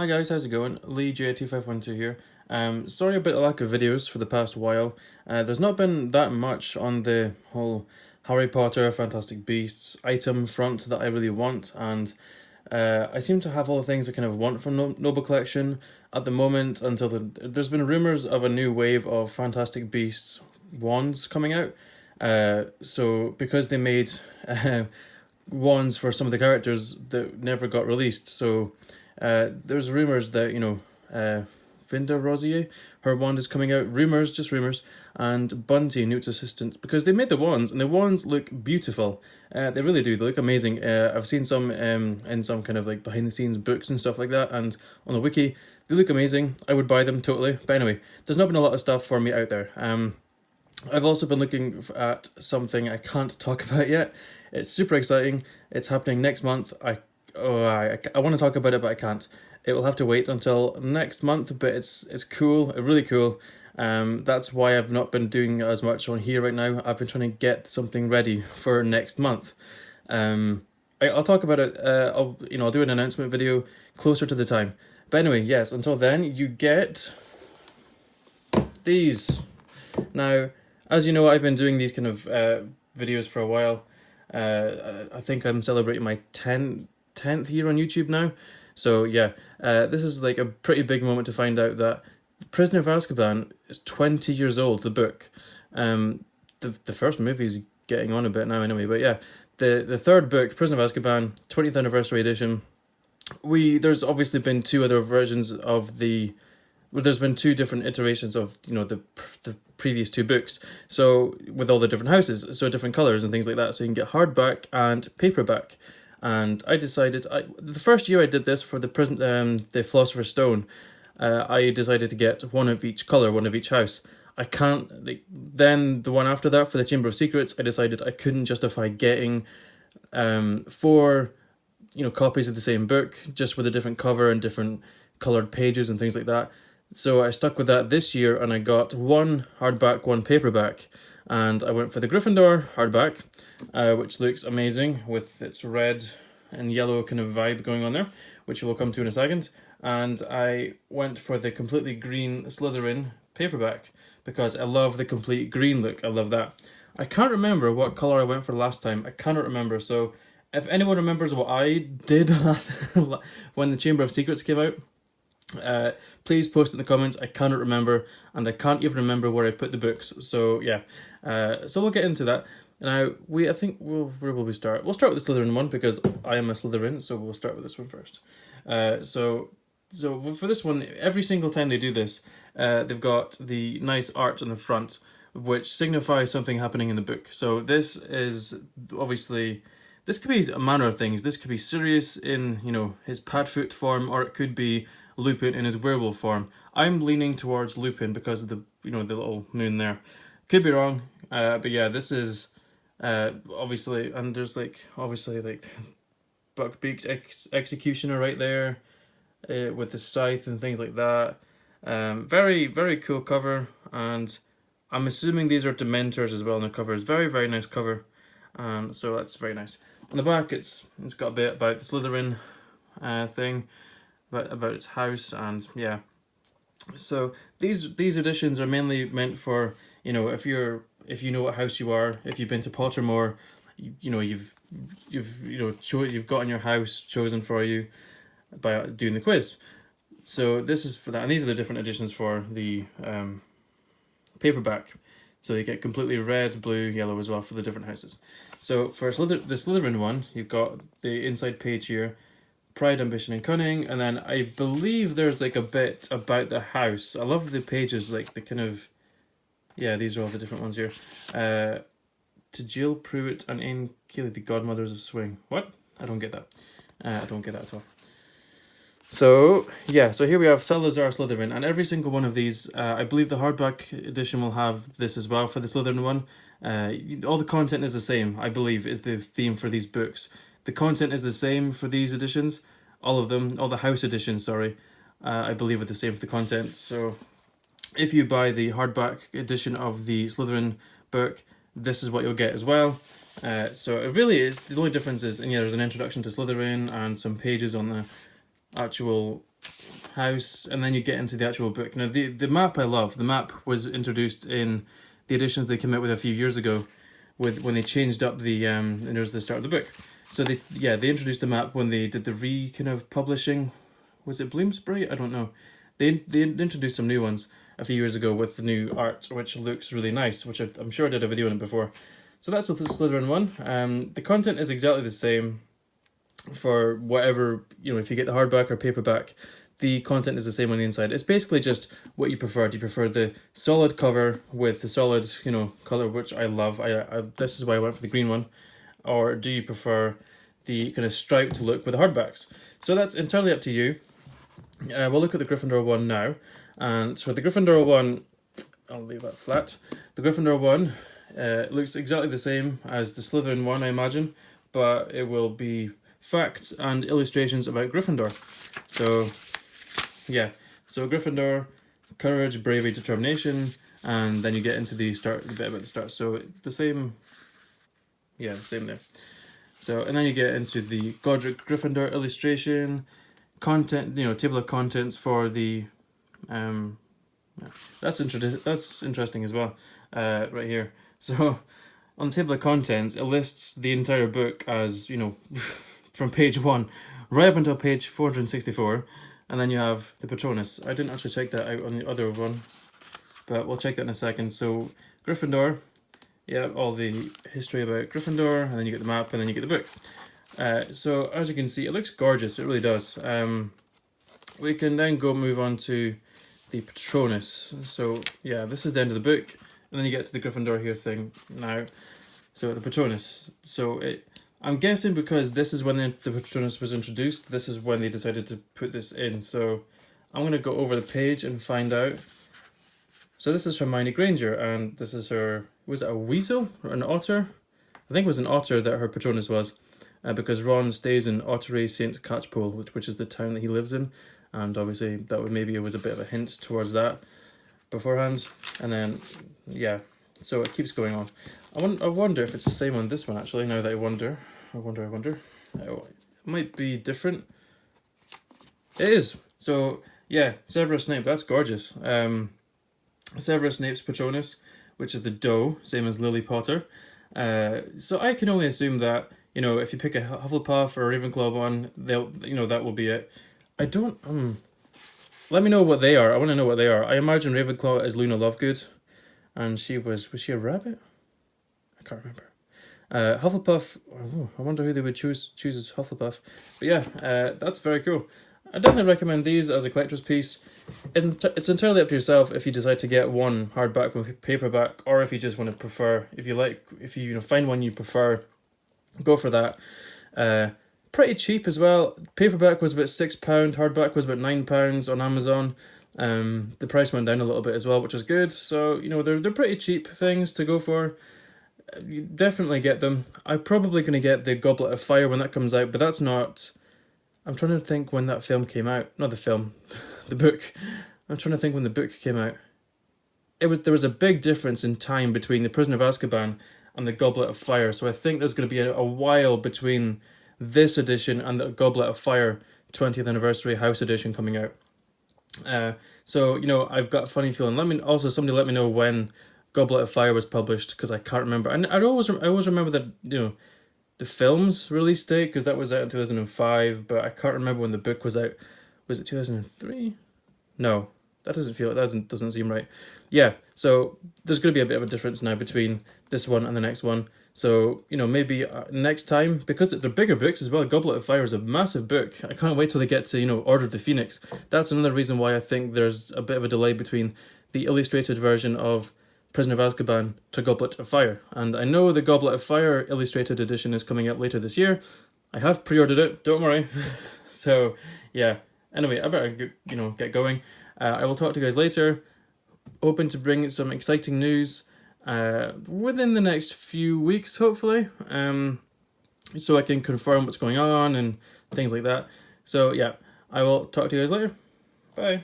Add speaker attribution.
Speaker 1: Hi guys, how's it going? Lee J2512 here. Sorry about the lack of videos for the past while. There's not been that much on the whole Harry Potter Fantastic Beasts item front that I really want, and I seem to have all the things I kind of want from Noble Collection at the moment until there's been rumours of a new wave of Fantastic Beasts wands coming out. So because they made wands for some of the characters that never got released, so there's rumors that Vinda Rosier, her wand is coming out. Rumors, just rumors. And Bunty, Newt's assistant, because they made the wands and the wands look beautiful. They really do. They look amazing. I've seen some in some kind of like behind the scenes books and stuff like that, and on the wiki, they look amazing. I would buy them totally. But anyway, there's not been a lot of stuff for me out there. I've also been looking at something I can't talk about yet. It's super exciting. It's happening next month. I want to talk about it, but I can't. It will have to wait until next month, but it's cool, really cool. That's why I've not been doing as much on here right now. I've been trying to get something ready for next month. I'll talk about it. I'll do an announcement video closer to the time. But anyway, yes. Until then, you get these. Now, as you know, I've been doing these kind of videos for a while. I think I'm celebrating my 10th year on YouTube now. So yeah, this is like a pretty big moment to find out that Prisoner of Azkaban is 20 years old, the book. The first movie is getting on a bit now anyway, but yeah, the third book, Prisoner of Azkaban, 20th anniversary edition. There's obviously been two other versions of there's been two different iterations of the previous two books, so with all the different houses, so different colors and things like that, so you can get hardback and paperback. And I decided, the first year I did this for the Philosopher's Stone, I decided to get one of each color, one of each house. I can't, then the one after that for the Chamber of Secrets, I decided I couldn't justify getting four copies of the same book, just with a different cover and different colored pages and things like that. So I stuck with that this year, and I got one hardback, one paperback, and I went for the Gryffindor hardback, which looks amazing with its red and yellow kind of vibe going on there, which we'll come to in a second. And I went for the completely green Slytherin paperback because I love the complete green look. I love that. I can't remember what color I went for last time. I cannot remember. So if anyone remembers what I did when the Chamber of Secrets came out, please post in the comments. I cannot remember, and I can't even remember where I put the books. So yeah, so we'll get into that. Now where will we start? We'll start with the Slytherin one because I am a Slytherin, so we'll start with this one first. So for this one, every single time they do this, they've got the nice art on the front, which signifies something happening in the book. So this is obviously. This could be a manner of things. This could be Sirius in, his Padfoot form, or it could be Lupin in his werewolf form. I'm leaning towards Lupin because of the, the little moon there. Could be wrong, but yeah, this is obviously, and there's obviously Buckbeak's executioner right there with the scythe and things like that. Very, very cool cover, and I'm assuming these are Dementors as well on the cover. It's very, very nice cover. So that's very nice. On the back, it's got a bit about the Slytherin thing, about its house, and yeah. So these editions are mainly meant for if you know what house you are, if you've been to Pottermore, you've gotten your house chosen for you by doing the quiz. So this is for that, and these are the different editions for the paperback. So you get completely red, blue, yellow as well for the different houses. So for the Slytherin one, you've got the inside page here, Pride, Ambition, and Cunning, and then I believe there's a bit about the house. I love the pages, the kind of, yeah, these are all the different ones here. To Jill Pruitt and Anne Keeley, the godmothers of Swing. What? I don't get that. I don't get that at all. So yeah, so here we have Salazar Slytherin, and every single one of these, I believe the hardback edition will have this as well for the Slytherin one. All the content is the same, I believe, is the theme for these books. The content is the same for these editions, all of them, all the house editions, sorry, I believe are the same for the content. So if you buy the hardback edition of the Slytherin book, this is what you'll get as well. So it really is, the only difference is, and yeah, there's an introduction to Slytherin and some pages on the actual house, and then you get into the actual book. Now, the map I love. The map was introduced in the editions they came out with a few years ago, when they changed up the and it was the start of the book. So they introduced the map when they did the kind of publishing. Was it Bloomsbury? I don't know. They introduced some new ones a few years ago with the new art, which looks really nice, which I'm sure I did a video on it before. So that's the Slytherin one. The content is exactly the same for whatever, if you get the hardback or paperback, the content is the same on the inside. It's basically just what you prefer. Do you prefer the solid cover with the solid, color, which I love? This is why I went for the green one. Or do you prefer the kind of striped look with the hardbacks? So that's entirely up to you. We'll look at the Gryffindor one now. And for the Gryffindor one, I'll leave that flat. The Gryffindor one looks exactly the same as the Slytherin one, I imagine, but it will be facts and illustrations about Gryffindor. So, yeah. So Gryffindor, courage, bravery, determination, and then you get into the bit about the start. So the same, the same there. So, and then you get into the Godric Gryffindor illustration, content, table of contents for the, that's interesting as well, right here. So, on the table of contents, it lists the entire book as, from page 1 right up until page 464, and then you have the Patronus. I didn't actually check that out on the other one, but we'll check that in a second. So, Gryffindor, all the history about Gryffindor, and then you get the map, and then you get the book. So as you can see, it looks gorgeous, it really does. We can then move on to the Patronus. So this is the end of the book, and then you get to the Gryffindor here thing now. So the Patronus. So I'm guessing because this is when the Patronus was introduced, this is when they decided to put this in. So I'm going to go over the page and find out. So this is Hermione Granger, and this is her, was it a weasel or an otter? I think it was an otter that her Patronus was, because Ron stays in Ottery St. Catchpole, which is the town that he lives in, and obviously maybe it was a bit of a hint towards that beforehand. And then, so it keeps going on. I wonder if it's the same on this one, actually, now that I wonder. Oh, it might be different. It is. So, Severus Snape, that's gorgeous. Severus Snape's Patronus, which is the doe, same as Lily Potter. So I can only assume that, if you pick a Hufflepuff or a Ravenclaw one, that will be it. I don't, let me know what they are. I want to know what they are. I imagine Ravenclaw is Luna Lovegood, and was she a rabbit? I can't remember. Hufflepuff, I wonder who they would choose as Hufflepuff. But that's very cool. I definitely recommend these as a collector's piece. It's entirely up to yourself if you decide to get one hardback, one paperback, or if you just want to prefer, if you find one you prefer, go for that. Pretty cheap as well. Paperback was about £6, hardback was about £9 on Amazon. The price went down a little bit as well, which is good. So, they're pretty cheap things to go for. You definitely get them. I'm probably going to get the Goblet of Fire when that comes out, but that's not... I'm trying to think when that film came out. Not the film, the book. I'm trying to think when the book came out. There was a big difference in time between The Prisoner of Azkaban and the Goblet of Fire, so I think there's going to be a while between this edition and the Goblet of Fire 20th Anniversary House Edition coming out. So, I've got a funny feeling. Somebody let me know when Goblet of Fire was published, because I can't remember. And I always remember that, the film's release date, because that was out in 2005, but I can't remember when the book was out. Was it 2003? No, that doesn't seem right. So there's going to be a bit of a difference now between this one and the next one. So, maybe next time, because they're bigger books as well. Goblet of Fire is a massive book. I can't wait till they get to, Order of the Phoenix. That's another reason why I think there's a bit of a delay between the illustrated version of Prisoner of Azkaban to Goblet of Fire. And I know the Goblet of Fire illustrated edition is coming out later this year. I have pre-ordered it, don't worry. So, anyway, I better, get going. I will talk to you guys later. Hoping to bring some exciting news within the next few weeks, hopefully. So I can confirm what's going on and things like that. So, I will talk to you guys later. Bye.